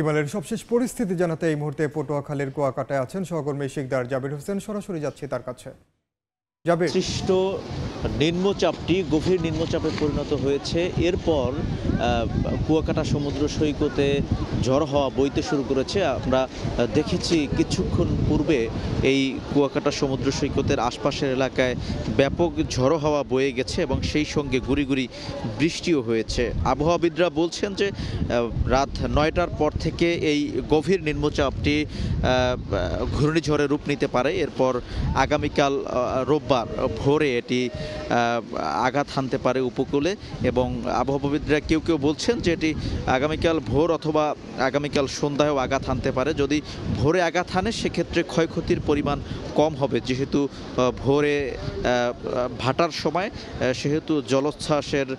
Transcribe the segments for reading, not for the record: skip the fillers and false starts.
হিমালয়ের সবশেষ পরিস্থিতি জানাতে এই মুহূর্তে পটুয়াখালীর কুয়াকাটায় আছেন সহকর্মী শিকদার জাবির হোসেন। সরাসরি যাচ্ছি তার কাছে। জাবির, সৃষ্ট নিম্নচাপটি গভীর নিম্নচাপে পরিণত হয়েছে। এরপর কুয়াকাটা সমুদ্র সৈকতে ঝড় হাওয়া বইতে শুরু করেছে। আমরা দেখেছি কিছুক্ষণ পূর্বে এই কুয়াকাটা সমুদ্র সৈকতের আশপাশের এলাকায় ব্যাপক ঝড়ো হাওয়া বয়ে গেছে এবং সেই সঙ্গে গুঁড়ি গুঁড়ি বৃষ্টিও হয়েছে। আবহাওয়াবিদরা বলছেন যে রাত ৯টার পর থেকে এই গভীর নিম্নচাপটি ঘূর্ণিঝড়ে রূপ নিতে পারে। এরপর আগামীকাল রোববার ভোরে এটি আঘাত হানতে পারে উপকূলে এবং আবহাওয়াবিদরা কেউ কেউ বলছেন যে এটি আগামীকাল ভোর অথবা আগামীকাল সন্ধ্যায়ও আঘাত হানতে পারে। যদি ভোরে আঘাত হানে সেক্ষেত্রে ক্ষয়ক্ষতির পরিমাণ কম হবে, যেহেতু ভোরে ভাটার সময় সেহেতু জলোচ্ছ্বাসের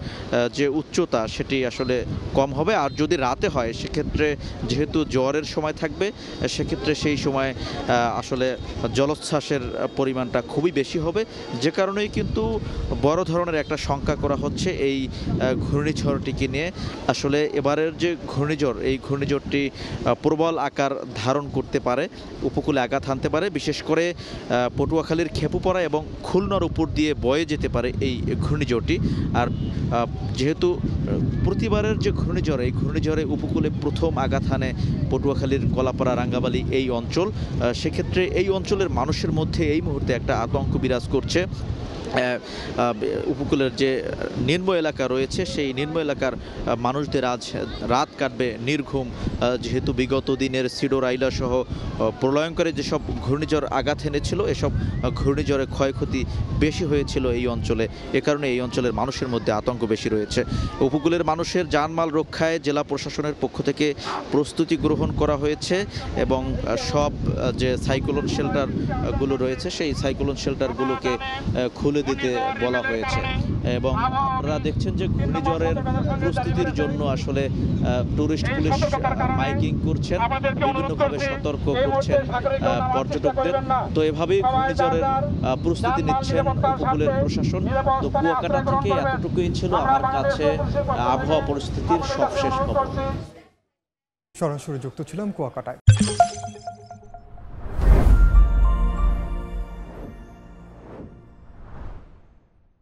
যে উচ্চতা সেটি আসলে কম হবে। আর যদি রাতে হয় সেক্ষেত্রে যেহেতু জ্বরের সময় থাকবে সেক্ষেত্রে সেই সময় আসলে জলোচ্ছ্বাসের পরিমাণটা খুবই বেশি হবে। যে কারণেই কিন্তু বড় ধরনের একটা শঙ্কা করা হচ্ছে এই ঘূর্ণিঝড়টিকে নিয়ে। আসলে এবারের যে ঘূর্ণিঝড়, এই ঘূর্ণিঝড়টি প্রবল আকার ধারণ করতে পারে, উপকূলে আঘাত হানতে পারে, বিশেষ করে পটুয়াখালীর খেপুপাড়া এবং খুলনার উপর দিয়ে বয়ে যেতে পারে এই ঘূর্ণিঝড়টি। আর যেহেতু প্রতিবারের যে ঘূর্ণিঝড়, এই ঘূর্ণিঝড়ে উপকূলে প্রথম আঘাত হানে পটুয়াখালীর কলাপাড়া রাঙ্গাবালি এই অঞ্চল, সেক্ষেত্রে এই অঞ্চলের মানুষের মধ্যে এই মুহূর্তে একটা আতঙ্ক বিরাজ করছে। উপকূলের যে নিম্ন এলাকা রয়েছে সেই নিম্ন এলাকার মানুষদের আজ রাত কাটবে নির্ঘুম, যেহেতু বিগত দিনের সিডর আইলা সহ প্রলয়ঙ্করে যেসব ঘূর্ণিঝড় আঘাত এনেছিল এসব ঘূর্ণিঝড়ে ক্ষয়ক্ষতি বেশি হয়েছিল এই অঞ্চলে। এ কারণে এই অঞ্চলের মানুষের মধ্যে আতঙ্ক বেশি রয়েছে। উপকূলের মানুষের জানমাল রক্ষায় জেলা প্রশাসনের পক্ষ থেকে প্রস্তুতি গ্রহণ করা হয়েছে এবং সব যে সাইক্লোন শেল্টারগুলো রয়েছে সেই সাইক্লোন শেল্টারগুলোকে খুলে দিতে বলা হয়েছে। এবং আপনারা দেখছেন যে ঘূর্ণিঝড়ের প্রস্তুতির জন্য আসলে টুরিস্ট পুলিশ মাইকিং করছেন, বিভিন্নভাবে সতর্ক করছেন পর্যটকদের। তো এভাবেই ঘূর্ণিঝড়ের প্রস্তুতি নিচ্ছেন উপকূলের প্রশাসন। তো কুয়াকাটা থেকে এতটুকুই ছিল আমার কাছে আবহাওয়া পরিস্থিতির সবশেষ খবর। সরাসরি যুক্ত ছিলাম কুয়াকাটায়।